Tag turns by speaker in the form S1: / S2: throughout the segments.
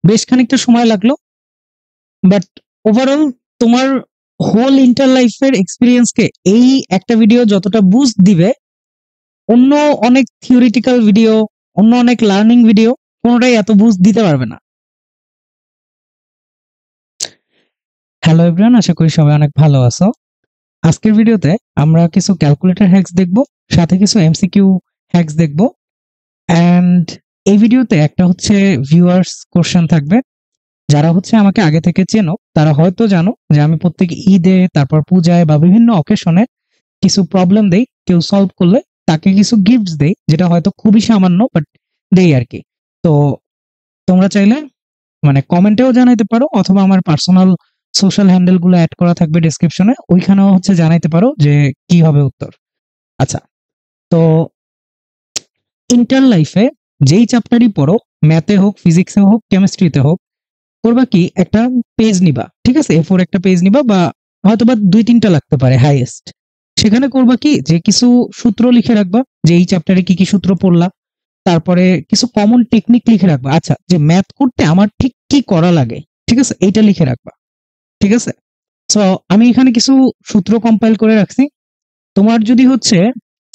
S1: বেশ খানিকটা সময় লাগলো, বাট ওভারঅল তোমার হোল ইন্টার লাইফের এক্সপিরিয়েন্সকে এই একটা ভিডিও যতটা বুস্ট দিবে, অন্য অনেক থিওরিটিক্যাল ভিডিও, অন্য অনেক লার্নিং ভিডিও কোনোটাই এত বুস্ট দিতে পারবে না। হ্যালো এভরিওয়ান, আশা করি সবাই অনেক ভালো আছো। আজকের ভিডিওতে আমরা কিছু ক্যালকুলেটর হ্যাকস দেখব, সাথে কিছু এমসিকিউ হ্যাকস দেখব। অ্যান্ড এই ভিডিওতে একটা হচ্ছে ভিউয়ার্স কোশ্চেন থাকবে। যারা হচ্ছে আমাকে আগে থেকে চেনো তারা হয়তো জানো যে আমি প্রত্যেক ঈদে, তারপর পূজায় বা বিভিন্ন অকেশনে কিছু প্রবলেম দেই, কেউ সলভ করলে তাকে কিছু গিফটস দেই, যেটা হয়তো খুবই সামান্য বাট দেই আর কি। তো তোমরা চাইলে মানে কমেন্টেও জানাইতে পারো, অথবা আমার পার্সোনাল সোশ্যাল হ্যান্ডেল গুলো অ্যাড করা থাকবে ডেসক্রিপশনে, ওইখানেও হচ্ছে জানাইতে পারো যে কি হবে উত্তর। আচ্ছা, তো ইন্টার লাইফে যেই চ্যাপ্টারই পড়ো, ম্যাথে হোক, ফিজিক্সে হোক, কেমিস্ট্রিতে হোক, করবা কি একটা পেজ নিবা, ঠিক আছে, এ4 একটা পেজ নিবা, বা হয়তো বা 2-3টা লাগতে পারে হাইয়েস্ট। সেখানে করবা কি যে কিছু সূত্র লিখে রাখবা, যে এই চ্যাপ্টারে কি কি সূত্র পড়লা, তারপরে কিছু কমন টেকনিক লিখে রাখবা। আচ্ছা, যে ম্যাথ করতে আমার ঠিক কি করা লাগে, ঠিক আছে, এইটা লিখে রাখবা, ঠিক আছে। সো আমি এখানে কিছু সূত্র কম্পাইল করে রাখছি। তোমার যদি হচ্ছে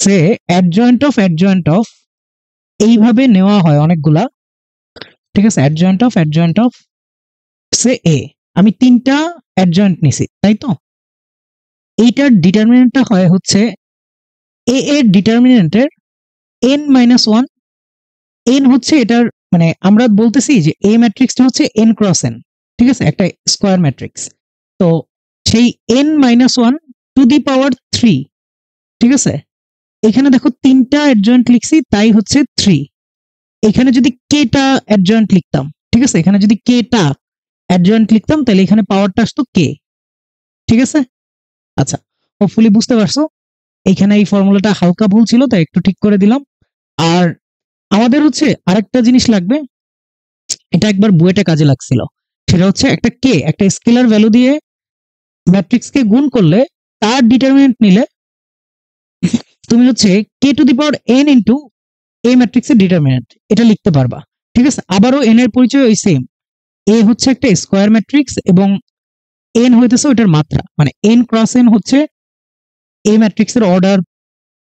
S1: সে অ্যাডজয়েন্ট অফ এইভাবে নেওয়া হয় অনেকগুলা, ঠিক আছে, অ্যাডজয়েন্ট অফ সে এ, আমি 3টা অ্যাডজয়েন্ট নিছি, তাই তো। এইটার ডিটারমিনেন্টটা হয় হচ্ছে এ এর ডিটারমিনেন্টের n-1। n হচ্ছে এটার মানে আমরা বলতেছি যে এ ম্যাট্রিক্সটা হচ্ছে n ক্রস n, ঠিক আছে, একটা স্কোয়ার ম্যাট্রিক্স। তো সেই n-1 টু দি পাওয়ার 3, ঠিক আছে। এখানে দেখো 3টা অ্যাডজয়েন্ট লিখছি, তাই হচ্ছে 3। এখানে যদি কেটা অ্যাডজয়েন্ট লিখতাম, ঠিক আছে, এখানে যদি কেটা অ্যাডজয়েন্ট লিখতাম তাহলে এখানে পাওয়ারটা আসতো কে, ঠিক আছে। আচ্ছা, হোপফুলি বুঝতে পারছো। এইখানে এই ফর্মুলাটা হালকা ভুল ছিল, তাই একটু ঠিক করে দিলাম। আর আমাদের হচ্ছে আরেকটা জিনিস লাগবে, এটা একবার বুয়েটে কাজে লাগছিল। সেটা হচ্ছে একটা কে, একটা স্কেলার ভ্যালু দিয়ে ম্যাট্রিক্স কে গুণ করলে তার ডিটারমিনেন্ট নিলে তুমি হচ্ছে K to the power n into A ম্যাট্রিক্সের ডিটারমিনেন্ট এটা লিখতে পারবা, ঠিক আছে। আবারও n এর পরিচয় ওই সেম, এ হচ্ছে একটা স্কোয়ার ম্যাট্রিক্স এবং n হইতেছে ওইটার মাত্রা, মানে n ক্রস n হচ্ছে এ ম্যাট্রিক্সের অর্ডার,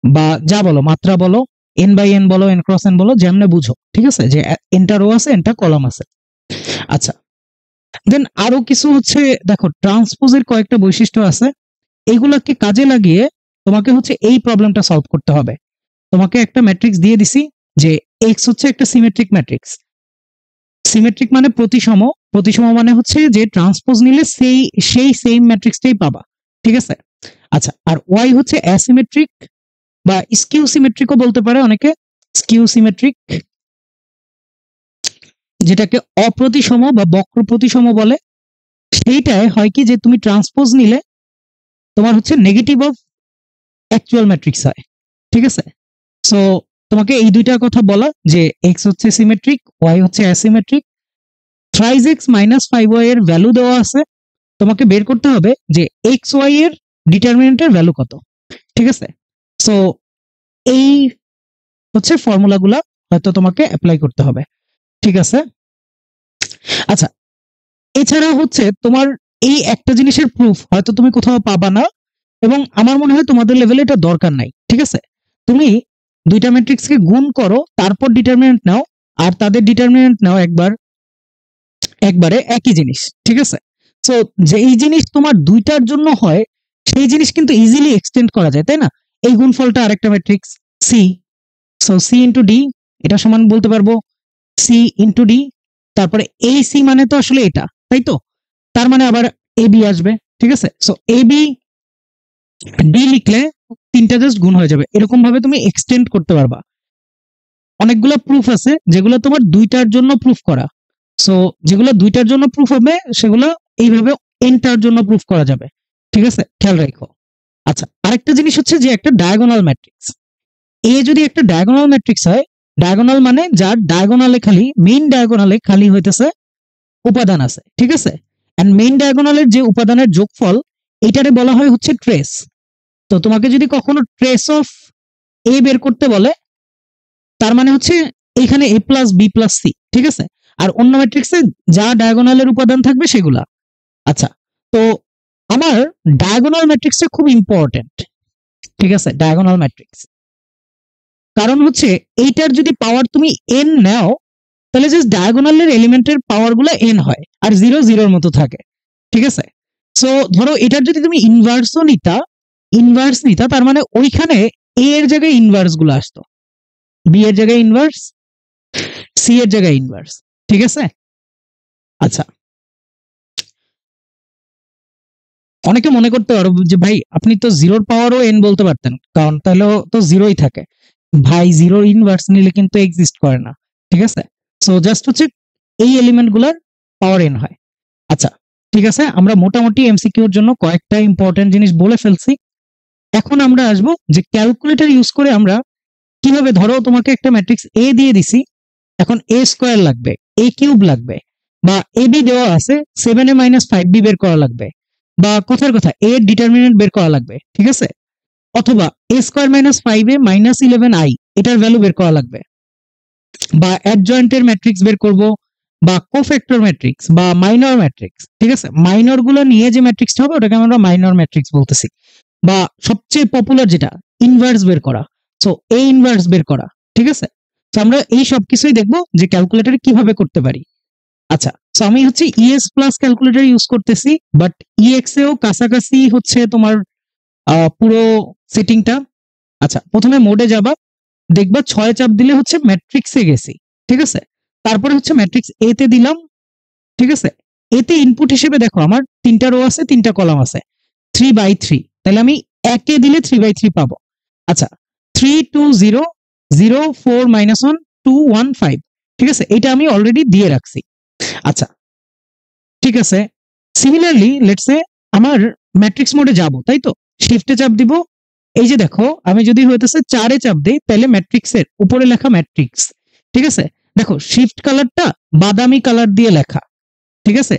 S1: বা যা বলো, মাত্রা বলো, n বাই n বলো, n ক্রস n বলো, যেমনে বুঝো, ঠিক আছে, যে এনটা রো আছে, এনটা কলাম আছে। আচ্ছা, দেন আরো কিছু হচ্ছে দেখো, ট্রান্সপোজের কয়েকটা বৈশিষ্ট্য আছে, এইগুলাকে কাজে লাগিয়ে তোমাকে হচ্ছে এই প্রবলেমটা সলভ করতে হবে। তোমাকে একটা ম্যাট্রিক্স দিয়ে দিছি যে এক্স হচ্ছে একটা সিমেট্রিক ম্যাট্রিক্স। সিমেট্রিক মানে প্রতিসম, প্রতিসম মানে হচ্ছে যে ট্রান্সপোজ নিলে সেই সেম ম্যাট্রিক্সটাই পাবা, ঠিক আছে। আচ্ছা, আর ওয়াই হচ্ছে অ্যাসিমেট্রিক বা স্কিউ সিমেট্রিকও বলতে পারে অনেকে, স্কিউ সিমেট্রিক, যেটাকে অপ্রতিসম বা বক্র প্রতিসম বলে। সেইটাই হয় কি যে তুমি ট্রান্সপোজ নিলে তোমার হচ্ছে নেগেটিভ অফ অ্যাকচুয়াল ম্যাট্রিক্স হয়, ঠিক আছে। সো তোমাকে এই দুইটার কথা বলা যে এক্স হচ্ছে সিমেট্রিক, ওয়াই হচ্ছে অ্যাসিমেট্রিক। থ্রাইজ এক্স মাইনাস 5y এর ভ্যালু দেওয়া আছে, তোমাকে বের করতে হবে যে এক্স ওয়াই এর ডিটারমিনেন্টের ভ্যালু কত, ঠিক আছে। সো এই হচ্ছে ফর্মুলাগুলা হয়তো তোমাকে অ্যাপ্লাই করতে হবে, ঠিক আছে। আচ্ছা, এছাড়া হচ্ছে তোমার এই একটা জিনিসের প্রুফ হয়তো তুমি কোথাও পাবা না, এবং আমার মনে হয় তোমাদের লেভেলে এটা দরকার নাই, ঠিক আছে। তুমি দুইটা ম্যাট্রিক্সকে গুণ করো, তারপর ডিটারমিনেন্ট নাও, আর তাদের ডিটারমিনেন্ট নাও একবারে একই জিনিস, ঠিক আছে। সো যেই জিনিস তোমার দুইটার জন্য হয় সেই জিনিস কিন্তু ইজিলি এক্সটেন্ড করা যায়, তাই না। এই গুণফলটা আরেকটা matrix C, so C into D, এটা সমান বলতে পারবো সি ইন্টু ডি। তারপরে এই সি মানে তো আসলে এটা, তাই তো, তার মানে আবার এ বি আসবে, ঠিক আছে। সো এ বি ডি লিখলে 3টা জাস্ট গুণ হয়ে যাবে, এরকম ভাবে তুমি এক্সটেন্ড করতে পারবা। অনেকগুলো প্রুফ আছে যেগুলো তোমার দুইটার জন্য প্রুফ করা, সো যেগুলো দুইটার জন্য প্রুফ হবে সেগুলো এইভাবে এনটার জন্য প্রুফ করা যাবে, ঠিক আছে, খেয়াল রাখো। আচ্ছা, আরেকটা জিনিস হচ্ছে যে একটা ডায়াগোনাল ম্যাট্রিক্স, এ যদি একটা ডায়াগোনাল ম্যাট্রিক্স হয়, ডায়াগোনাল মানে যার ডায়াগোনালে খালি, মেইন ডায়াগোনালে খালি হইতেছে উপাদান আছে, ঠিক আছে। এন্ড মেইন ডায়াগোনালের যে উপাদানের যোগফল, এটারে বলা হয় হচ্ছে ট্রেস। তো তোমাকে যদি কখনো ট্রেস অফ এ বের করতে বলে, তার মানে হচ্ছে এখানে এ প্লাস বি প্লাস সি, ঠিক আছে। আর অন্য ম্যাট্রিক্সে যা ডায়াগোনালের উপাদান থাকবে সেগুলা। আচ্ছা, তো আমার ডায়াগোনাল ম্যাট্রিক্সটা খুব ইম্পর্টেন্ট, ঠিক আছে? ডায়াগোনাল ম্যাট্রিক্স, কারণ হচ্ছে এইটার যদি পাওয়ার তুমি n নাও তাহলে জাস্ট ডায়াগোনালের এলিমেন্টের পাওয়ার গুলো n হয় আর 0 0 মতো থাকে, ঠিক আছে? সো ধরো এটার যদি তুমি ইনভার্স নিতা তার মানে ওইখানে a এর জায়গায় ইনভার্স গুলো আসতো, b এর জায়গায় ইনভার্স, c এর জায়গায় ইনভার্স, ঠিক আছে? আচ্ছা, অনেকে মনে করতে পারো যে ভাই আপনি তো জিরোর পাওয়ারও n বলতে পারতেন, কারণ তাহলে তো জিরোই থাকে। ভাই জিরোর ইনভার্স নিলে কিন্তু এক্সিস্ট করে না, ঠিক আছে? সো জাস্ট হচ্ছে এই এলিমেন্ট গুলার পাওয়ার n হয়। আচ্ছা, ঠিক আছে, আমরা মোটামুটি এমসিকিউর জন্য কয়েকটা ইম্পর্টেন্ট জিনিস বলে ফেলছি। এখন আমরা আসবো যে ক্যালকুলেটর ইউজ করে আমরা কিভাবে, ধরো তোমাকে একটা ম্যাট্রিক্স এ দিয়ে দিছি, এখন এ স্কোয়ার লাগবে, এ কিউব লাগবে, বা এ বি দেওয়া আছে 7a - 5b বের করা লাগবে, বা কথার কথা এ এর ডিটারমিনেন্ট বের করা লাগবে, ঠিক আছে? অথবা a স্কোয়ার - 5a - 11i এটার ভ্যালু বের করা লাগবে, বা অ্যাডজয়েন্টের ম্যাট্রিক্স বের করব, বা কোফ্যাক্টর ম্যাট্রিক্স, বা মাইনর ম্যাট্রিক্স, ঠিক আছে? মাইনর গুলো নিয়ে যে ম্যাট্রিক্সটা হবে ওটাকে আমরা মাইনর ম্যাট্রিক্স বলতেছি, বা সবচেয়ে পপুলার যেটা ইনভার্স বের করা, সো এ ইনভার্স বের করা, ঠিক আছে? তো আমরা এই সব কিছুই দেখবো যে ক্যালকুলেটরে কিভাবে করতে পারি। আচ্ছা, সো আমি হচ্ছে ইএস প্লাস ক্যালকুলেটর ইউজ করতেছি, বাট ইএক্স এও কাছাকাছি হচ্ছে তোমার পুরো সেটিংটা। আচ্ছা, প্রথমে মোডে যাবা, দেখবা 6 চাপ দিলে হচ্ছে ম্যাট্রিক্সে গেছি, ঠিক আছে? তারপরে হচ্ছে ম্যাট্রিক্স এ তে দিলাম, ঠিক আছে? এতে ইনপুট হিসেবে দেখো আমার 3টা রো আছে, 3টা কলাম আছে, 3/3, তাহলে আমি একে দিলে 3/3 পাবো। আচ্ছা, 3 2 0 0 4 - 1 2 1 5, ঠিক আছে? এটা আমি অলরেডি দিয়ে রাখছি। আচ্ছা, ঠিক আছে, সিমিলারলি লেটস সে আমার ম্যাট্রিক্স মোডে যাব, তাই তো? শিফটে চাপ দিব, এই যে দেখো আমি যদি হইতেছে 4-এ চাপ দেই তাহলে ম্যাট্রিক্সের উপরে লেখা ম্যাট্রিক্স, ঠিক আছে? দেখো শিফট কালারটা বাদামি কালার দিয়ে লেখা, ঠিক আছে?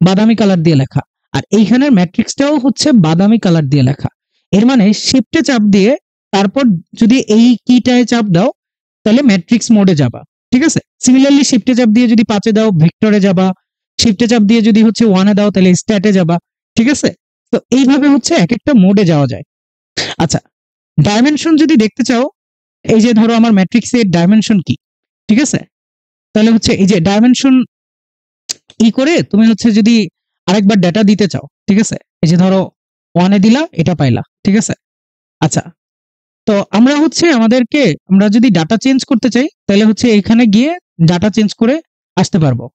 S1: বাদামি কালার দিয়ে লেখা, আর এইখানের ম্যাট্রিক্সটাও হচ্ছে বাদামি কালার দিয়ে লেখা। এর মানে শিফটে চাপ দিয়ে তারপর যদি এই কিটায় চাপ দাও তাহলে ম্যাট্রিক্স মোডে যাবা, ঠিক আছে? সিমিলারলি শিফটে চাপ দিয়ে যদি 5-এ দাও ভেক্টরে যাবা, শিফটে চাপ দিয়ে যদি হচ্ছে 1-এ দাও তাহলে স্ট্যাটে যাবা, ঠিক আছে? তো এইভাবে হচ্ছে এক একটা মোডে যাওয়া যায়। আচ্ছা, ডাইমেনশন যদি দেখতে চাও, এই যে ধরো আমার ম্যাট্রিক্সের ডাইমেনশন কি, ঠিক আছে? তাহলে হচ্ছে এই যে ডাইমেনশন ই করে তুমি হচ্ছে যদি আরেকবার ডেটা দিতে চাও, ঠিক আছে? এই যে ধরো 1-এ দিলা, এটা পাইলা, ঠিক আছে? আচ্ছা, তো আমরা হচ্ছে আমরা যদি ডাটা চেঞ্জ করতে চাই তাহলে হচ্ছে এখানে গিয়ে ডাটা চেঞ্জ করে আসতে পারবো।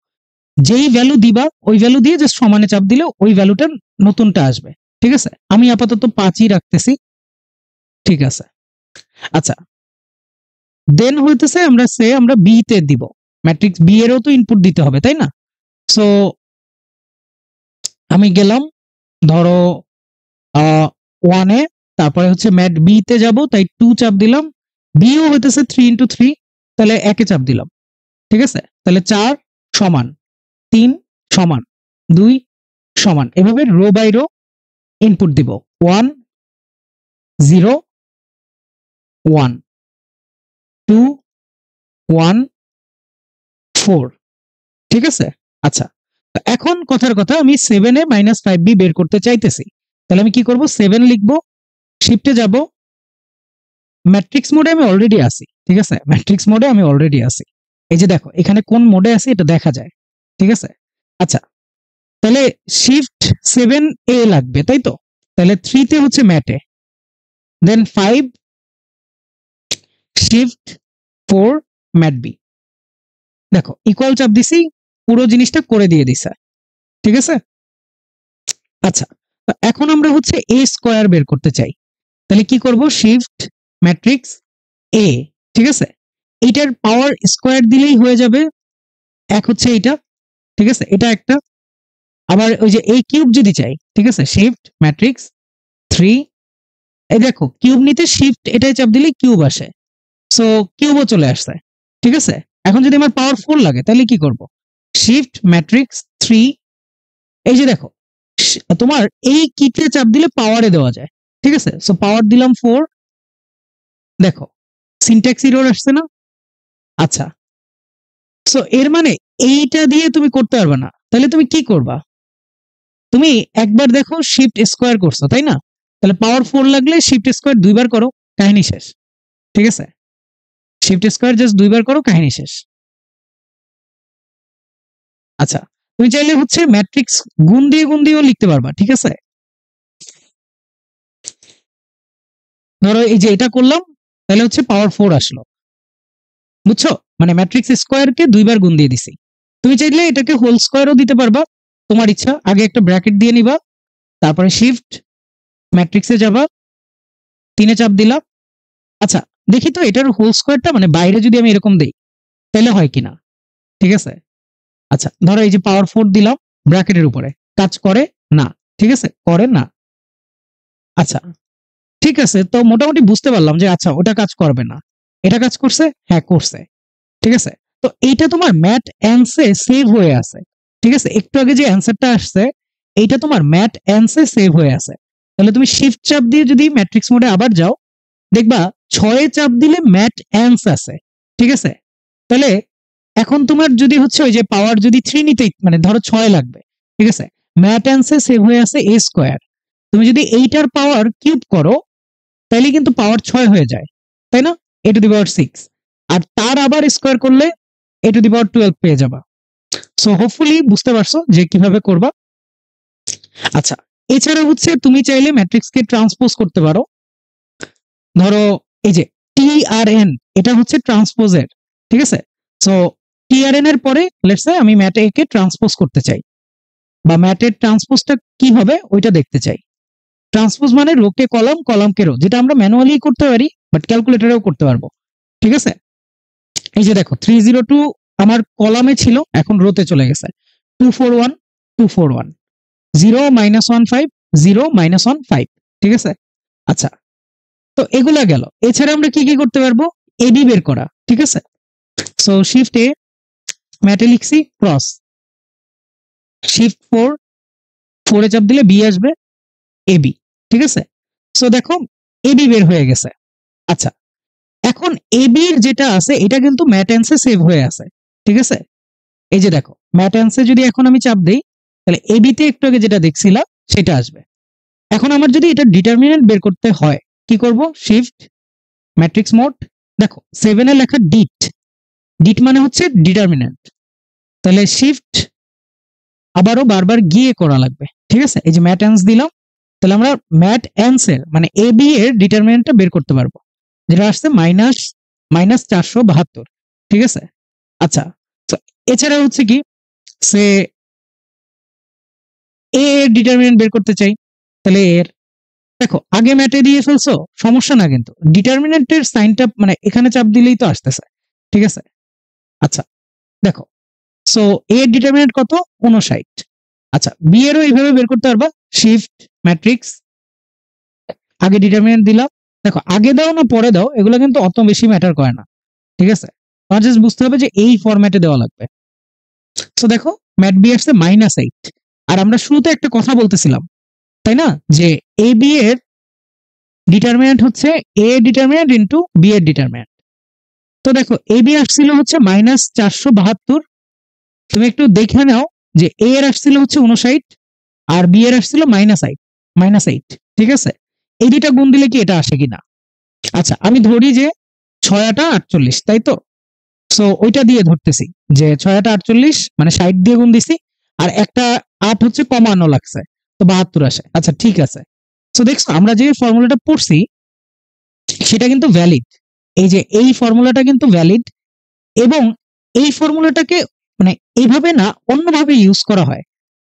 S1: যেই ভ্যালু দিবা ওই ভ্যালু দিয়ে জাস্ট সমানে চাপ দিলে ওই ভ্যালুটা নতুনটা আসবে, ঠিক আছে? আমি আপাতত 5ই রাখতেছি, ঠিক আছে? আচ্ছা, দেন হইতেছে আমরা বি তে দিব, ম্যাট্রিক্স বি এরও তো ইনপুট দিতে হবে, তাই না? সো আমি গেলাম ধরো 1-এ, তারপরে হচ্ছে ম্যাট বি তে যাব, তাই 2 চাপ দিলাম, বিও হইতেছে 3 × 3, তাহলে 1-এ চাপ দিলাম, ঠিক আছে? তাহলে 4 সমান 3 সমান 2 সমান, এভাবে রো বাই রো ইনপুট দিব, 1 0 1 2 1 4, ঠিক আছে? আচ্ছা, এখন কথার কথা আমি 7a - 5b বের করতে চাইতেছি, তাহলে আমি কি করব? 7 লিখবো, শিফটে যাব, ম্যাট্রিক্স মোডে আমি অলরেডি আছি, ঠিক আছে? ম্যাট্রিক্স মোডে আমি অলরেডি আছি, এই যে দেখো এখানে কোন মোডে আছে এটা দেখা যায়, ঠিক আছে? আচ্ছা, তাহলে শিফট 7a লাগবে, তাই তো? তাহলে 3 তে হচ্ছে ম্যাটে, দেন 5 শিফট 4 ম্যাট বি, দেখো ইকুয়াল চাপ দিছি, পুরো জিনিসটা করে দিয়ে দিছে, ঠিক আছে? আচ্ছা, এখন আমরা হচ্ছে এ স্কোয়ার বের করতে চাই, তাহলে কি করব? শিফট ম্যাট্রিক্স এ, ঠিক আছে? এইটার পাওয়ার স্কোয়ার দিলেই হয়ে যাবে, এক হচ্ছে এইটা, ঠিক আছে? এটা একটা, আবার ওই যে এই কিউব যদি চাই, ঠিক আছে? শিফট ম্যাট্রিক্স 3, এই দেখো কিউব নিতে শিফট এটাই চাপ দিলে কিউব আসে, সো কিউবও চলে আসছে, ঠিক আছে? এখন যদি আমার পাওয়ার 4 লাগে তাহলে কি করব? শিফট ম্যাট্রিক্স 3, এই যে দেখো তোমার এই কিতে চাপ দিলে পাওয়ারে দেওয়া যায়, ঠিক আছে? সো পাওয়ার দিলাম 4, দেখো সিনট্যাক্স এরর আসছে না? আচ্ছা, সো এর মানে এইটা দিয়ে তুমি করতে পারবে না, তাহলে তুমি কি করবা? তুমি একবার দেখো শিফট স্কোয়ার করছো, তাই না? তাহলে পাওয়ার 4 লাগলে শিফট স্কোয়ার 2 বার করো, কাহিনী শেষ। ঠিক আছে, শিফট স্কোয়ার জাস্ট 2 বার করো, কাহিনী শেষ। আচ্ছা, তুমি চাইলে হচ্ছে ম্যাট্রিক্স গুণ দিয়েও লিখতে পারবা। ঠিক আছে, ধরো এই যে এটা করলাম, তাহলে হচ্ছে পাওয়ার 4 আসলো, বুঝছো? মানে ম্যাট্রিক্স স্কোয়ারকে 2 বার গুণ দিয়ে দিছি। তুমি চাইলে এটাকে হোল স্কোয়ারও দিতে পারবা, তোমার ইচ্ছা। আগে একটা ব্র্যাকেট দিয়ে নিবা, তারপরে শিফট ম্যাট্রিক্সে যাবা, 3-এ চাপ দিলা। আচ্ছা, দেখি তো এটার হোল স্কোয়ারটা মানে বাইরে যদি আমি এরকম দেই তাহলে হয় কিনা। ঠিক আছে, আচ্ছা ধরো এই যে পাওয়ার 4 দিলাম ব্র্যাকেটের উপরে, কাজ করে না। ঠিক আছে, করে না। আচ্ছা ঠিক আছে, তো মোটামুটি বুঝতে পারলাম যে আচ্ছা ওটা কাজ করবে না, এটা কাজ করছে, হ্যাঁ করছে। ঠিক আছে, তো এইটা তোমার ম্যাট অ্যান্সে সেভ হয়ে আছে। ঠিক আছে, একটু আগে যে অ্যান্সারটা আসছে এইটা তোমার ম্যাট অ্যান্সে সেভ হয়ে আছে। তাহলে তুমি শিফট চাপ দিয়ে যদি ম্যাট্রিক্স মোডে আবার যাও, দেখবা 6-এ চাপ দিলে ম্যাট অ্যান্স আছে। ঠিক আছে, তাহলে এখন তোমার যদি হচ্ছে ওই যে পাওয়ার যদি 3 নিতে মানে ধরো 6 লাগবে, ঠিক আছে, ম্যাট অ্যান্সে সেভ হয়ে আছে এ স্কোয়ার। তুমি যদি এইটার পাওয়ার কিউব করো তাহলে কিন্তু পাওয়ার 6 হয়ে যায়, তাই না? এ টু দি পাওয়ার 6, আর তার আবার স্কোয়ার করলে এ টু দি পাওয়ার 12 পেয়ে যাবা। সো হোপফুলি বুঝতে পারছো যে কিভাবে করবা। আচ্ছা, এছাড়া হচ্ছে তুমি চাইলে ম্যাট্রিক্সকে ট্রান্সপোজ করতে পারো। ধরো এই যে TRN, এটা হচ্ছে ট্রান্সপোজের। ঠিক আছে, সো TRN এর পরে লেটস সে আমি ম্যাট এ কে ট্রান্সপোজ করতে চাই, বা ম্যাটের ট্রান্সপোজটা কি হবে ওইটা দেখতে চাই। ট্রান্সপোজ মানে রোকে কলাম, কলামকে রো, যেটা আমরা ম্যানুয়ালি করতে পারি বাট ক্যালকুলেটরেও করতে পারবো। ঠিক আছে, এই যে দেখো 302 আমার কলামে ছিল, এখন রোতে চলে গেছে। 241 241 0 -15 0 -15। ঠিক আছে, আচ্ছা তো এগুলা গেল। এছাড়া আমরা কি কি করতে পারবো? এবি বের করা। ঠিক আছে, সো শিফট এ, ম্যাটে লিখছি ক্রস, শিফট 4 এ চাপ দিলে বি আসবে, এবি। ঠিক আছে, সো দেখো এবি বের হয়ে গেছে। আচ্ছা, এখন এবির যেটা আছে এটা কিন্তু ম্যাটেন্সে সেভ হয়ে আছে। ঠিক আছে, এই যে দেখো ম্যাটেন্সে যদি এখন আমি চাপ দেই তাহলে এবিতে একটু আগে যেটা দেখছিলাম সেটা আসবে। এখন আমার যদি এটা ডিটারমিনেন্ট বের করতে হয় কি করব? শিফট ম্যাট্রিক্স মোড, দেখো 7 এ লেখা ডিট, ডিট মানে হচ্ছে ডিটারমিনেন্ট, তাহলে শিফট আবারও বারবার গিয়ে করা লাগবে। ঠিক আছে, এই যে ম্যাটেন্স দিলাম, তাহলে আমরা ম্যাট অ্যান্সের মানে এ বি এর ডিটারমিনেন্টটা বের করতে পারবো, যেটা আসছে -472। ঠিক আছে, আচ্ছা তো এছাড়া হচ্ছে কি সে এ এর ডিটারমিনেন্ট বের করতে চাই, তাহলে এর দেখো আগে ম্যাটে দিয়ে ফেলছো, সমস্যা না, কিন্তু ডিটারমিনেন্টের সাইনটা মানে এখানে চাপ দিলেই তো আসতেছে। ঠিক আছে, আচ্ছা দেখো সো এ এর ডিটারমিনেন্ট কত? 59। আচ্ছা বি এরও এইভাবে বের করতে পারবা, শিফট ম্যাট্রিক্স, আগে ডিটারমিনেন্ট দিলাম। দেখো আগে দাও না পরে দাও এগুলো কিন্তু অত বেশি ম্যাটার করে না। ঠিক আছে, তোমার জাস্ট বুঝতে হবে যে এই ফরম্যাটে দেওয়া লাগবে। তো দেখো ম্যাট বি আসছে -8, আর আমরা শুরুতে একটা কথা বলতেছিলাম তাই না, যে এ বি এর ডিটারমিনেন্ট হচ্ছে এ ডিটারমিনেন্ট ইন্টু বি এর ডিটারমিনেন্ট। তো দেখো এ বি আসছিল হচ্ছে -472, তুমি একটু দেখে নাও যে এ এর আসছিল হচ্ছে 59 আর বি এর আসছিল -8। ঠিক আছে, এই দুইটা গুণ দিলে কি এটা আসে কিনা? আচ্ছা আমি ধরি যে 6-8 = 48, তাই তো? সো ওইটা দিয়ে ধরতেছি যে 6-8 = 48, মানে 60 দিয়ে গুণ দিছি, আর একটা 8 হচ্ছে কমানো লাগছে, তো 72 আসে। আচ্ছা ঠিক আছে, সো দেখছো আমরা যে ফর্মুলাটা পড়ছি সেটা কিন্তু ভ্যালিড। এই যে এই ফর্মুলাটা কিন্তু ভ্যালিড, এবং এই ফর্মুলাটাকে মানে এইভাবে না অন্যভাবে ইউজ করা হয়।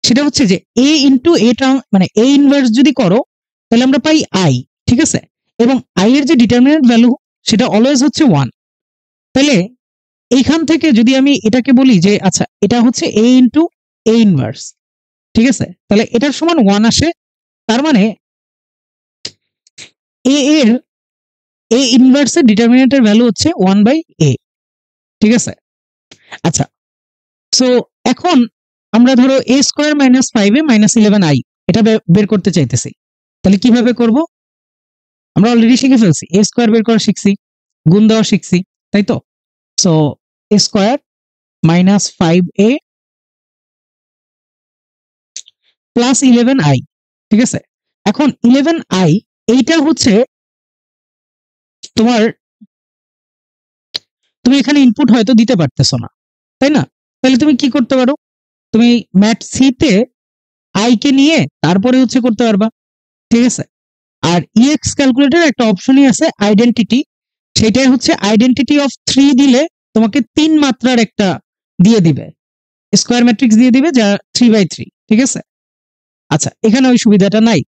S1: সেটা হচ্ছে যে এ ইন্টু এ মানে এ ইনভার্স যদি করো তাহলে আমরা পাই আই। ঠিক আছে, এবং আই এর যে ডিটারমিনেন্ট ভ্যালু সেটা অলওয়েজ হচ্ছে 1। তাহলে এইখান থেকে যদি আমি এটাকে বলি যে আচ্ছা এটা হচ্ছে এ ইন্টু এ ইনভার্স, ঠিক আছে, তাহলে এটার সমান 1 আসে। তার মানে এ এর এ ইনভার্সের ডিটারমিনেন্টের ভ্যালু হচ্ছে 1/a। ঠিক আছে, আচ্ছা সো এখন আমরা ধরো a স্কোয়ার -5a -11i এটা বের করতে চাইতেছি, তাহলে কিভাবে করব? আমরা অলরেডি শিখে ফেলছি, a স্কোয়ার বের করা শিখছি, গুণ দেওয়া শিখছি, তাই তো? So a square minus 5a plus 11i, ঠিক আছে। এখন 11i এইটা হচ্ছে তোমার, তুমি এখানে ইনপুট হয়তো দিতে পারতেছো না, তাই না? তাহলে তুমি কি করতে পারো, তুমি ম্যাট সি তে আই কে নিয়ে তারপরে হচ্ছে করতে পারবা, ঠিক আছে। আর ইএক্স ক্যালকুলেটর একটা অপশনই আছে আইডেন্টিটি, সেটাই হচ্ছে আইডেন্টিটি অফ 3 দিলে তোমাকে 3 মাত্রার একটা দিয়ে দিবে, স্কোয়ার ম্যাট্রিক্স দিয়ে দিবে যা 3/3, ঠিক আছে। আচ্ছা, এখানে ওই সুবিধাটা নাই।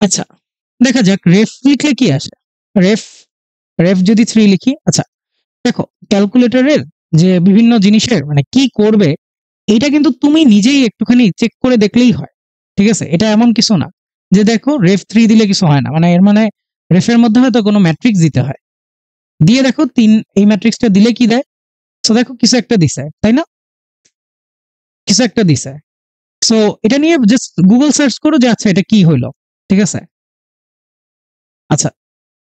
S1: আচ্ছা, দেখা যাক রেফ লিখলে কি আসে। রেফ রেফ যদি 3 লিখি, আচ্ছা দেখো ক্যালকুলেটরের যে বিভিন্ন জিনিসের মানে কি করবে এইটা কিন্তু তুমি নিজেই একটুখানি চেক করে দেখলেই হয়, ঠিক আছে। এটা এমন কিছু না যে দেখো রেফ 3 দিলে কিছু হয় না, মানে এর মানে রেফের মধ্যে হয়তো কোনো ম্যাট্রিক্স দিতে হয়, দিয়ে দেখো 3 এই ম্যাট্রিক্সটা দিলে কি দেয়। সো দেখো কিছু একটা দিছে, তাই না? কিছু একটা দিছে। সো এটা নিয়ে জাস্ট গুগল সার্চ করো যে আচ্ছা এটা কি হইলো, ঠিক আছে। আচ্ছা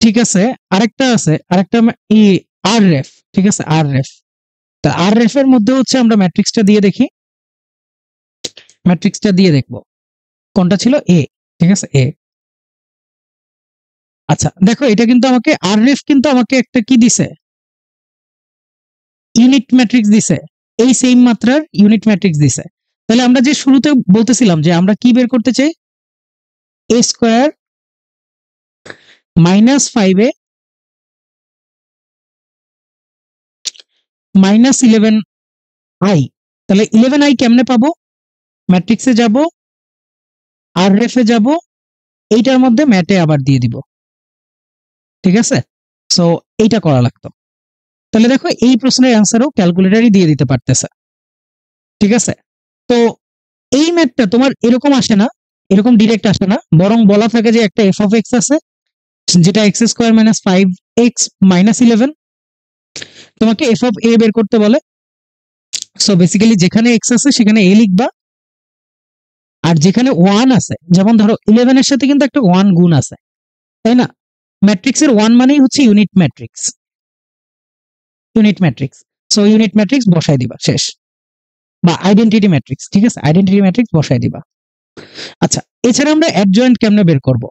S1: ঠিক আছে, আরেকটা আছে, আরেকটা ই আর রেফ, ঠিক আছে, আর রেফ। তা আর রেফ এর মধ্যে হচ্ছে আমরা ম্যাট্রিক্সটা দিয়ে দেখি, ম্যাট্রিক্সটা দিয়ে দেখবো কোনটা ছিল, এ, ঠিক আছে, এ। আচ্ছা দেখো এটা কিন্তু আমাকে আর রেফ কিন্তু আমাকে একটা কি দিছে, ইউনিট ম্যাট্রিক্স দিছে, এই সেম মাত্রার ইউনিট ম্যাট্রিক্স দিছে। তাহলে আমরা যে শুরুতে বলতেছিলাম যে আমরা কি বের করতে চাই, এ square minus 5a minus 11i, তাহলে 11i কেমনে পাবো, ম্যাট্রিক্সে যাব, আর রেফে যাব, এইটার মধ্যে ম্যাটে আবার দিয়ে দিব, ঠিক আছে। সো এইটা করা লাগতো। তাহলে দেখো এই প্রশ্নের অ্যান্সারও ক্যালকুলেটরই দিয়ে দিতে পারতেছে, ঠিক আছে। তো এই ম্যাথটা তোমার এরকম আসে না, এরকম ডিরেক্ট আসে না, বরং বলা থাকে যে একটা এফ অফ এক্স আছে যেটা x square minus 5x minus 11, তোমাকে এফ অফ এ বের করতে বলে। সো বেসিক্যালি যেখানে এক্স আছে সেখানে এ লিখবা, আর যেখানে 1 আছে, যেমন ধরো 11 এর সাথে কিন্তু একটা 1 গুণ আছে, তাই না? ম্যাট্রিক্সের 1 মানেই হচ্ছে unit matrix, unit matrix. So unit matrix বসাই দিবা, শেষ। বা আইডেন্টিটি ম্যাট্রিক্স, ঠিক আছে, আইডেন্টিটি ম্যাট্রিক্স বসাই দিবা। আচ্ছা, এছাড়া আমরা অ্যাডজয়েন্ট কেমনে বের করব,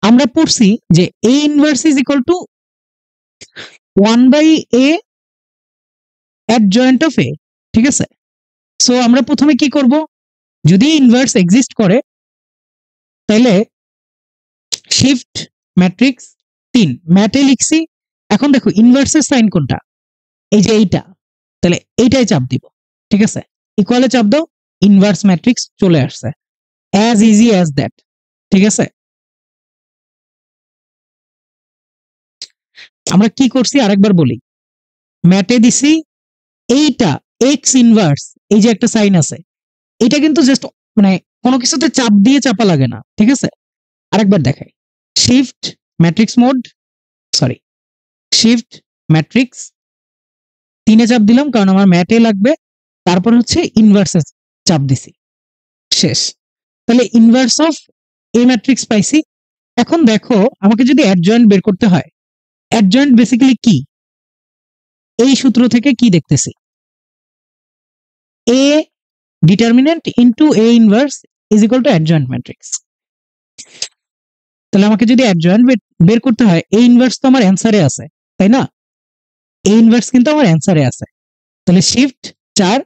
S1: আমরা পড়ছি যে A inverse is equal to 1/a adjoint of A, ঠিক আছে। সো আমরা প্রথমে কি করব, যদি ইনভার্স এক্সিস্ট করে তাহলে শিফট ম্যাট্রিক্স 3 ম্যাটে লিখছি। এখন দেখো ইনভার্সের সাইন কোনটা, এই যে এইটা, তাহলে এইটাই চাপ দিব, ঠিক আছে। ইকুয়ালে চাপ দাও, ইনভার্স ম্যাট্রিক্স চলে আসছে, অ্যাজ ইজি অ্যাজ দ্যাট, ঠিক আছে। আমরা কি করছি আরেকবার বলি, ম্যাটে দিছি এইটা এক্স ইনভার্স, এই যে একটা সাইন আছে, এটা কিন্তু জাস্ট মানে কোনো কিছুতে চাপ দিয়ে চাপা লাগে না, ঠিক আছে। আরেকবার দেখাই, shift matrix mode, sorry shift matrix 3 চাপ দিলাম কারণ আমার ম্যাটে লাগবে, তারপর হচ্ছে ইনভার্সে চাপ দিছি, শেষ। তাহলে ইনভার্স অফ এ ম্যাট্রিক্স পাইছি। এখন দেখো আমাকে যদি অ্যাডজয়েন্ট বের করতে হয়, অ্যাডজয়েন্ট বেসিক্যালি কি, এই সূত্র থেকে কি দেখতেছি, A determinant into A inverse is equal to adjoint matrix. তাহলে আমাকে যদি অ্যাডজয়েন্ট বের করতে হয়, এ ইনভার্স তো আমার অ্যান্সারে আছে, তাই না? এ ইনভার্স কিন্তু আমার অ্যান্সারে আছে। তাহলে শিফট 4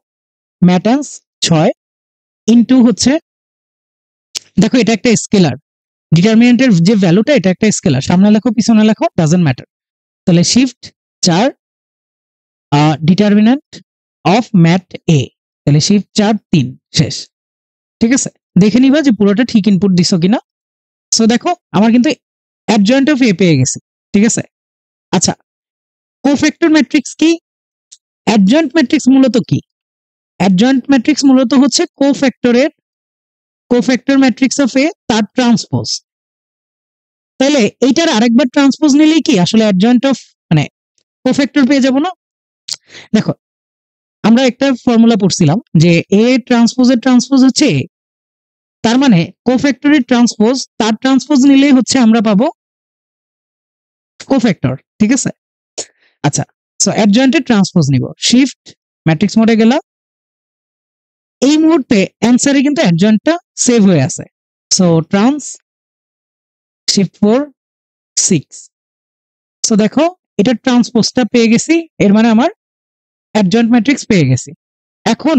S1: ম্যাটান্স 6 ইনটু হচ্ছে, দেখো এটা একটা স্কেলার, ডিটারমিনেন্টের যে ভ্যালুটা এটা একটা স্কেলার, সামনে লেখো পিছনে লেখো ডাজন্ট ম্যাটার। তাহলে শিফট 4 ডিটারমিনেন্ট অফ ম্যাট এ, তাহলে শিফট 4 3, শেষ, ঠিক আছে। দেখে নিবা যে পুরোটা ঠিক ইনপুট দিছো কিনা। সো দেখো আমার কিন্তু অ্যাডজয়েন্ট অফ এ পেয়ে গেছি, ঠিক আছে। আচ্ছা, কোফ্যাক্টর ম্যাট্রিক্স কি, অ্যাডজয়েন্ট ম্যাট্রিক্স মূলত কি, অ্যাডজয়েন্ট ম্যাট্রিক্স মূলত হচ্ছে কোফ্যাক্টর ম্যাট্রিক্স অফ এ তার ট্রান্সপোজ। তাহলে এইটার আরেকবার ট্রান্সপোজ নিলেই কি আসলে অ্যাডজয়েন্ট অফ মানে কোফ্যাক্টর পেয়ে যাব না। দেখো আমরা একটা ফর্মুলা পড়ছিলাম যে এ ট্রান্সপোজের ট্রান্সপোজ হচ্ছে এ, তার মানে কোফ্যাক্টরের ট্রান্সপোজ তার ট্রান্সপোজ নিলেই হচ্ছে আমরা পাবো কোফ্যাক্টর, ঠিক আছে। আচ্ছা, সো অ্যাডজয়েন্টের ট্রান্সপোজ নিব, শিফট ম্যাট্রিক্স মোডে গেলাম। এই মুহূর্তে অ্যান্সারে কিন্তু অ্যাডজয়েন্টটা সেভ হয়ে আছে। So trans shift 4 6। সো দেখো এটা ট্রান্সপোজটা পেয়ে গেছি, এর মানে আমার অ্যাডজয়েন্ট ম্যাট্রিক্স পেয়ে গেছি। এখন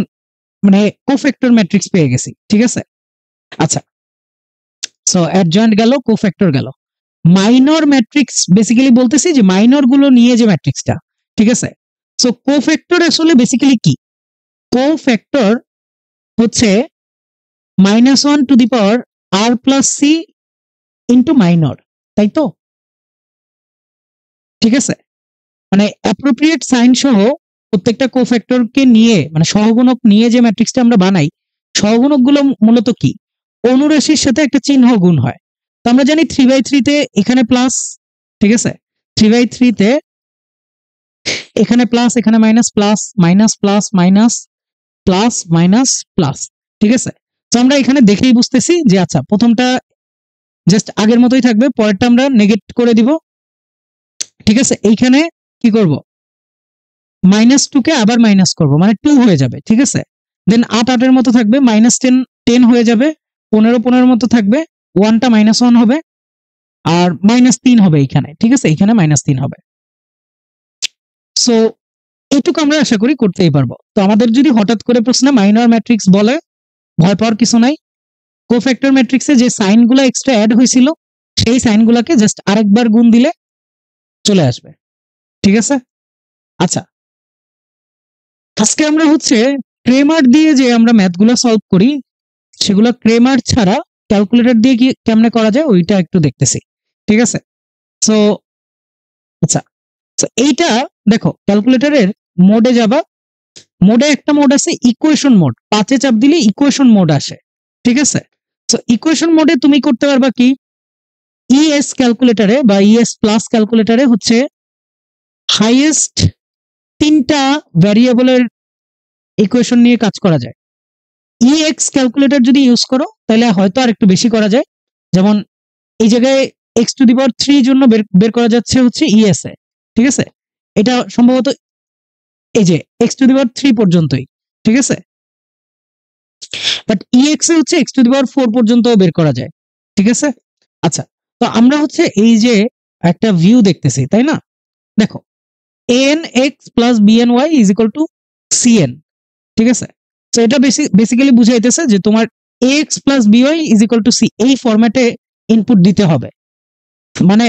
S1: মানে কোফ্যাক্টর ম্যাট্রিক্স পেয়ে গেছি, ঠিক আছে। আচ্ছা, সো অ্যাডজয়েন্ট গেল, কোফ্যাক্টর গেল। মাইনর ম্যাট্রিক্স বেসিক্যালি বলতেছি যে মাইনর গুলো নিয়ে যে ম্যাট্রিক্সটা, ঠিক আছে। সো কোফ্যাক্টর আসলে বেসিক্যালি কি? কোফ্যাক্টর হচ্ছে -1 to the power r plus C into minor, তাই তো? ঠিক আছে, মানে অ্যাপ্রোপ্রিয়েট সাইন সহ প্রত্যেকটা কোফ্যাক্টরকে নিয়ে মানে সহগুণক নিয়ে যে ম্যাট্রিক্সটা আমরা বানাই, সহগুণক গুলো মূলত কি? অনুরাশির সাথে একটা চিহ্ন গুণ হয়। তো আমরা জানি 3/3 তে এখানে প্লাস, ঠিক আছে, 3/3 তে এখানে প্লাস, এখানে minus, plus minus plus minus plus minus plus, ঠিক আছে। তো আমরা এখানে দেখেই বুঝতেছি যে আচ্ছা প্রথমটা জাস্ট আগের মতোই থাকবে, পরেরটা আমরা নেগেট করে দিব, ঠিক আছে। এইখানে কি করব? -2 কে আবার মাইনাস করব, মানে 2 হয়ে যাবে, ঠিক আছে। দেন 8 8 এর মতো থাকবে, -10 10 হয়ে যাবে, 15 15 এর মতো থাকবে, 1টা -1 হবে, আর -3 হবে এইখানে, ঠিক আছে, এইখানে -3 হবে। সো এইটুকু আমরা আশা করি করতেই পারবো। তো আমাদের যদি হঠাৎ করে প্রশ্নে মাইনর ম্যাট্রিক্স বলে, ভয় পাওয়ার কিছু নাই। কোফ্যাক্টর ম্যাট্রিক্সে যে সাইনগুলো এক্সট্রা অ্যাড হয়েছিল সেই সাইনগুলোকে জাস্ট আরেকবার গুণ দিলে চলে আসবে, ঠিক আছে। আচ্ছা, আজকে আমরা হচ্ছে ক্রেমার দিয়ে যে আমরা ম্যাথগুলো সলভ করি সেগুলো ক্রেমার ছাড়া ক্যালকুলেটর দিয়ে কি কেমনে করা যায় ওইটা একটু দেখতেছি, ঠিক আছে। সো আচ্ছা, তো এইটা দেখো ক্যালকুলেটরের মোডে যাবা, মোডে একটা মোড আছে ইকুয়েশন মোড, 5 এ চাপ দিলে ইকুয়েশন মোড আসে, ঠিক আছে। সো ইকুয়েশন মোডে তুমি করতে পারবা কি? ইএস ক্যালকুলেটরে বা ইএস প্লাস ক্যালকুলেটরে হচ্ছে হাইয়েস্ট 3টা ভ্যারিয়েবলের ইকুয়েশন নিয়ে কাজ করা যায়। ইএক্স ক্যালকুলেটর যদি ইউজ করো তাহলে হয়তো আর একটু বেশি করা যায়। যেমন এই জায়গায় x⁻³ জন্য বের করা যাচ্ছে হচ্ছে ইএস এ, ঠিক আছে। এটা সম্ভবত এই যে x⁻³ পর্যন্তই, ঠিক আছে। বাট ইএক্স এ হচ্ছে x⁻4 পর্যন্ত বের করা যায়, ঠিক আছে। আচ্ছা, তো আমরা হচ্ছে এই যে একটা ভিউ দেখতেছি, তাই না? দেখো anx plus bny is equal two cn, ঠিক আছে। তো এটা বেসিক্যালি বুঝাইতেছে যে তোমার ax plus by is equal two c এই ফরম্যাটে ইনপুট দিতে হবে। মানে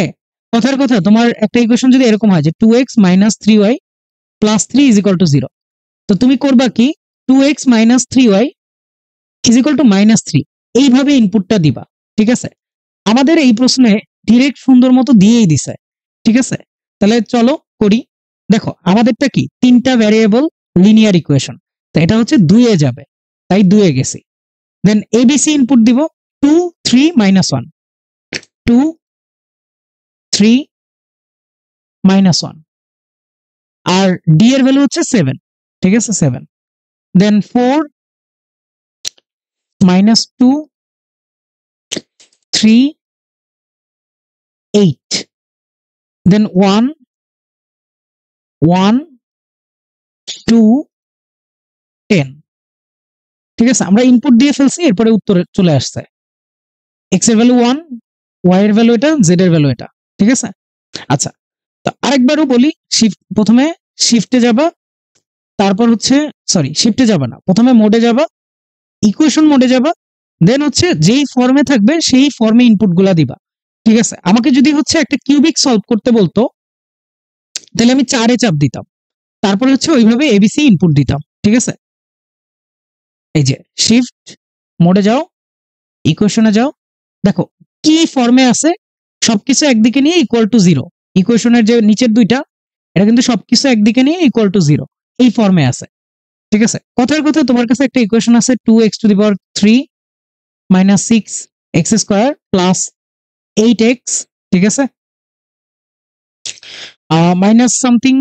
S1: কথার কথা তোমার একটা ইকুয়েশন যদি এরকম হয় যে 2x minus 3y plus 3 is equal two 0, তো তুমি করবা কি 2x minus 3y is equal two -3 এইভাবে ইনপুটটা দিবা, ঠিক আছে। আমাদের এই প্রশ্নে ডিরেক্ট সুন্দর মতো দিয়েই দিছে, ঠিক আছে। তাহলে চলো করি। দেখো আমাদেরটা কি 3টা ভ্যারিয়েবল লিনিয়ার ইকুয়েশন, তো এটা হচ্ছে 2 এ যাবে, তাই 2 এ গেছি। দেন এবিসি ইনপুট দিব 2 3 -1 2 3 -1, আর ডি এর ভ্যালু হচ্ছে 7, ঠিক আছে 7। দেন 4 -2 3 8, দেন 1 1 2 10, ঠিক আছে। আমরা ইনপুট দিয়ে ফেলছি, এরপরে উত্তর চলে আসছে। এক্স এর ভ্যালু 1, ওয়াই এর ভ্যালু এটা, জেড এর ভ্যালু এটা, ঠিক আছে। আচ্ছা, তো আরেকবারও বলি, প্রথমে শিফটে যাবা, তারপর হচ্ছে সরি শিফটে যাবা না, প্রথমে মোডে যাবা, ইকুয়েশন মোডে যাবা, দেন হচ্ছে যেই ফর্মে থাকবে সেই ফর্মে ইনপুট গুলা দিবা, ঠিক আছে। আমাকে যদি হচ্ছে একটা কিউবিক সলভ করতে বলতো তাহলে আমি 4 এ চাপ দিতাম, তারপর হচ্ছে ওইভাবে এবিসি ইনপুট দিতাম, ঠিক আছে। এই যে শিফট মোডে যাও, ইকুয়েশনে যাও, দেখো কি ফর্মে আছে, সবকিছু একদিকে নিয়ে ইকুয়াল টু 0, ইকুয়েশনের যে নিচের দুইটা এটা কিন্তু সবকিছু একদিকে নিয়ে ইকুয়াল টু 0 এই ফর্মে আছে, ঠিক আছে। কথার কথা তোমার কাছে একটা ইকুয়েশন আছে 2x⁻³ minus 6x² plus 8x, ঠিক আছে, minus something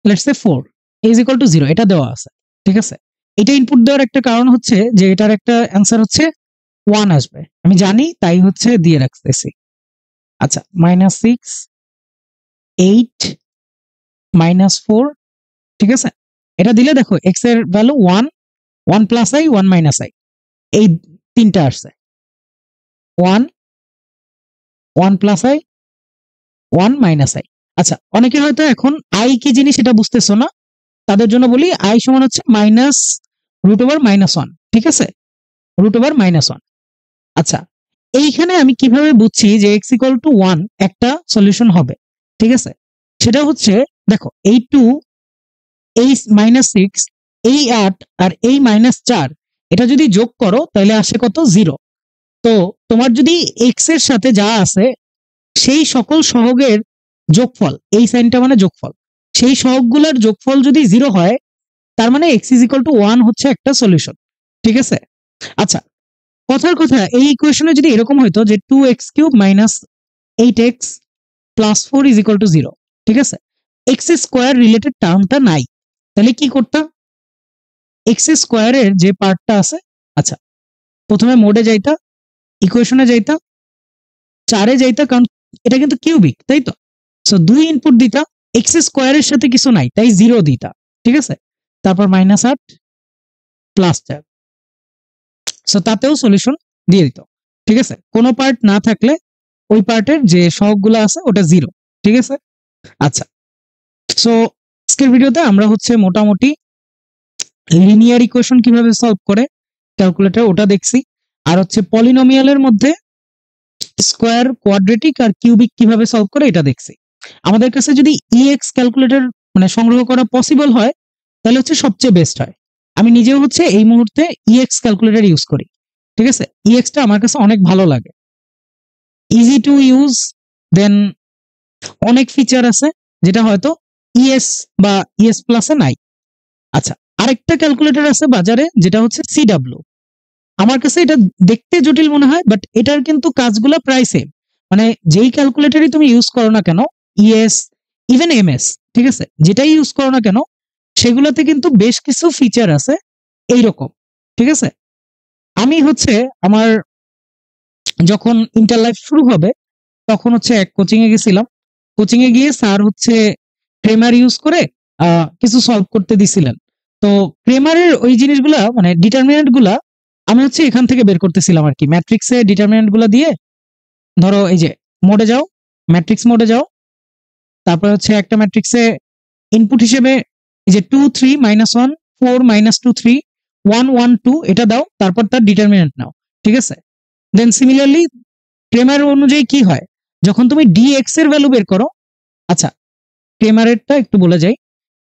S1: let's say 4 is equal two 0 এটা দেওয়া আছে, ঠিক আছে। এটা ইনপুট দেওয়ার একটা কারণ হচ্ছে যে এটার একটা অ্যান্সার হচ্ছে 1 আসবে, আমি জানি তাই হচ্ছে দিয়ে রাখতেছি। আচ্ছা -6 8 -4, ঠিক আছে? এটা দিলে দেখো x এর value 1, 1 plus i, 1 minus i, এই তিনটা আসছে। 1, 1 প্লাস i, 1 মাইনাস i। আচ্ছা, অনেকে হয়তো এখন i কি জিনিস এটা বুঝতেছো না, তাদের জন্য বলি i সমান হচ্ছে মাইনাস রুট ওভার -1, ঠিক আছে? Root over -1। আচ্ছা, এইখানে আমি কিভাবে বুঝছি যে x ইকুয়াল টু 1 একটা সলিউশন হবে, ঠিক আছে? সেটা হচ্ছে দেখো এই 2, এই -6, এই 8 আর এই -4 এটা যদি যোগ করো তাহলে আসে কত? 0। তো তোমার যদি x এর সাথে যা আছে সেই সকল সহগের যোগফল, এই সাইনটা মানে যোগফল, সেই সহগগুলোর যোগফল যদি 0 হয় তার মানে x ইজ ইকুয়াল টু 1 হচ্ছে একটা সলিউশন, ঠিক আছে? আচ্ছা, কথার কথা এই ইকুয়েশনে যদি এরকম হইতো যে 2x³ minus 8x plus 4 is equal two 0, ঠিক আছে? এক্স স্কোয়ার রিলেটেড টার্মটা নাই, তাহলে কি করতাম? এক্স স্কোয়ারের যে পার্টটা আছে, আচ্ছা প্রথমে মোডে যাইতা, ইকুয়েশনে যাইতা, 4-এ যাইতা, কারণ এটা কিন্তু কিউবিক, তাই তো? সো 2 ইনপুট দিতা, এক্স স্কোয়ারের সাথে কিছু নাই তাই 0 দিতা, ঠিক আছে? তারপর -8 প্লাস 4, সো তাতেও সলিউশন দিয়ে দিত, ঠিক আছে? কোনো পার্ট না থাকলে ওই পার্টের যে সহগগুলো আছে ওটা 0, ঠিক আছে? আচ্ছা, সো আজকের ভিডিওতে আমরা হচ্ছে মোটামুটি লিনিয়ার ইকুয়েশন কিভাবে সলভ করে ক্যালকুলেটর ওটা দেখছি, আর হচ্ছে পলিনোমিয়ালের মধ্যে স্কোয়ার, কোয়াড্রেটিক আর কিউবিক কিভাবে সলভ করে এটা দেখছি। আমাদের কাছে যদি ইএক্স ক্যালকুলেটর মানে সংগ্রহ করা পসিবল হয় তাহলে হচ্ছে সবচেয়ে বেস্ট হয়। আমি নিজেও হচ্ছে এই মুহূর্তে ইএক্স ক্যালকুলেটর ইউজ করি, ঠিক আছে? ইএক্সটা আমার কাছে অনেক ভালো লাগে, ইজি টু ইউজ, দেন অনেক ফিচার আছে যেটা হয়তো ইএস বা ইএস প্লাসে নাই। আচ্ছা, আরেকটা ক্যালকুলেটর আছে বাজারে যেটা হচ্ছে সিডাব্লিউ। আমার কাছে এটা দেখতে জটিল মনে হয়, বাট এটার কিন্তু কাজগুলো প্রায় সেম। মানে যেই ক্যালকুলেটরই তুমি ইউজ করো না কেন, ইএস, ইভেন এমএস, ঠিক আছে, যেটাই ইউজ করো না কেন সেগুলোতে কিন্তু বেশ কিছু ফিচার আছে এইরকম, ঠিক আছে? আমি হচ্ছে আমার যখন ইন্টার লাইফ শুরু হবে তখন হচ্ছে এক কোচিং এ গেছিলাম। কোচিং এ গিয়ে স্যার হচ্ছে ক্রেমার ইউজ করে কিছু সলভ করতে দিছিলেন। তো ক্রেমারের ওই জিনিসগুলা মানে ডিটারমিনেন্ট গুলা আমি হচ্ছে এখান থেকে বের করতেছিলাম আর কি, ম্যাট্রিক্সে ডিটারমিনেন্ট গুলা দিয়ে। ধরো এই যে মোডে যাও, ম্যাট্রিক্স মোডে যাও, তারপরে হচ্ছে একটা ম্যাট্রিক্সে ইনপুট হিসেবে এই যে 2 3 -1 4 -2 3 1 1 2 এটা দাও, তারপর তার ডিটারমিনেন্ট নাও, ঠিক আছে? দেন সিমিলারলি ক্রেমার অনুযায়ী কি হয় যখন তুমি dx এর ভ্যালু বের করো। আচ্ছা, ক্রেমারেরটা একটু বলে যাই,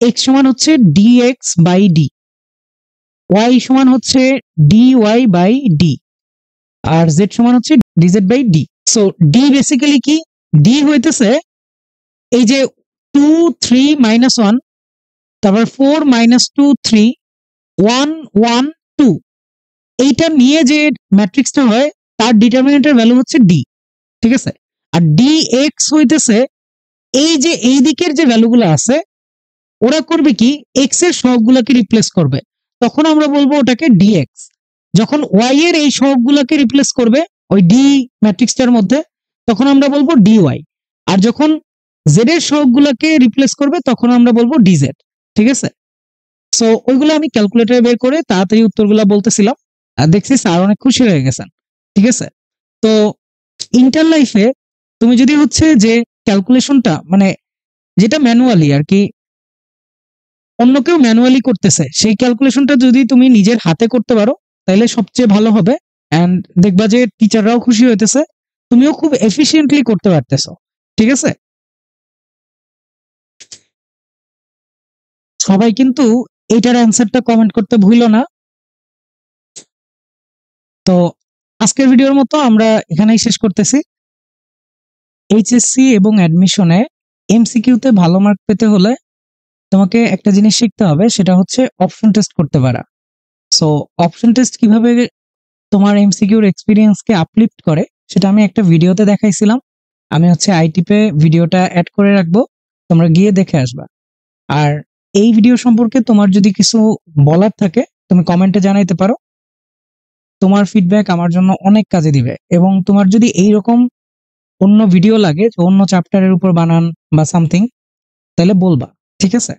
S1: x সমান হচ্ছে dx বাই d, y সমান হচ্ছে dy বাই d, আর z সমান হচ্ছে dz by d। So d basically কি? d হইতেছে এই যে 2 3 -1, তারপর 4 -2 3 1 1 2, এইটা নিয়ে যে ম্যাট্রিক্সটা হয় তার ডিটারমিনেন্টের ভ্যালু হচ্ছে d, ঠিক আছে? আর dx হইতেছে এই যে এই দিকের যে ভ্যালুগুলো আছে ওরা করবে কি, x এর সহগগুলোকে রিপ্লেস করবে, তখন আমরা বলবো ওটাকে dx। যখন y এর এই সহগগুলোকে রিপ্লেস করবে ওই d ম্যাট্রিক্সটার মধ্যে তখন আমরা বলবো dy। আর যখন z এর সহগগুলোকে রিপ্লেস করবে তখন আমরা বলবো dz, ঠিক আছে? সো ওইগুলো আমি ক্যালকুলেটরে বের করে তাড়াতাড়ি উত্তরগুলো বলতেছিলাম, আর দেখছি স্যার অনেক খুশি হয়ে গেছেন, ঠিক আছে? তো ইন্টার লাইফে তুমি যদি হচ্ছে যে ক্যালকুলেশনটা মানে যেটা ম্যানুয়ালি আর কি, অন্য কেউ ম্যানুয়ালি করতেছে সেই ক্যালকুলেশনটা যদি তুমি নিজের হাতে করতে পারো তাহলে সবচেয়ে ভালো হবে। এন্ড দেখবা যে টিচাররাও খুশি হইতেছে, তুমিও খুব এফিশিয়েন্টলি করতে পারতেছো, ঠিক আছে? সবাই কিন্তু এটার অ্যান্সারটা কমেন্ট করতে ভুলো না। তো আজকের ভিডিওর মতো আমরা এখানেই শেষ করতেছি। এইচএসসি এবং অ্যাডমিশনে এমসিকিউতে ভালো মার্ক পেতে হলে তোমাকে একটা জিনিস শিখতে হবে, সেটা হচ্ছে অপশন টেস্ট করতে পারা। সো অপশন টেস্ট কিভাবে তোমার এমসিকিউর এক্সপিরিয়েন্সকে আপলিফট করে সেটা আমি একটা ভিডিওতে দেখাইছিলাম। আমি হচ্ছে আইটিপে ভিডিওটা অ্যাড করে রাখবো, তোমরা গিয়ে দেখে আসবা। আর এই ভিডিও সম্পর্কে তোমার যদি কিছু বলার থাকে তুমি কমেন্টে জানাইতে পারো। তোমার ফিডব্যাক আমার জন্য অনেক কাজে দিবে, এবং তোমার যদি এইরকম অন্য ভিডিও লাগে অন্য চ্যাপ্টারের উপর বানান বা সামথিং, তাহলে বলবা। ঠিক আছে?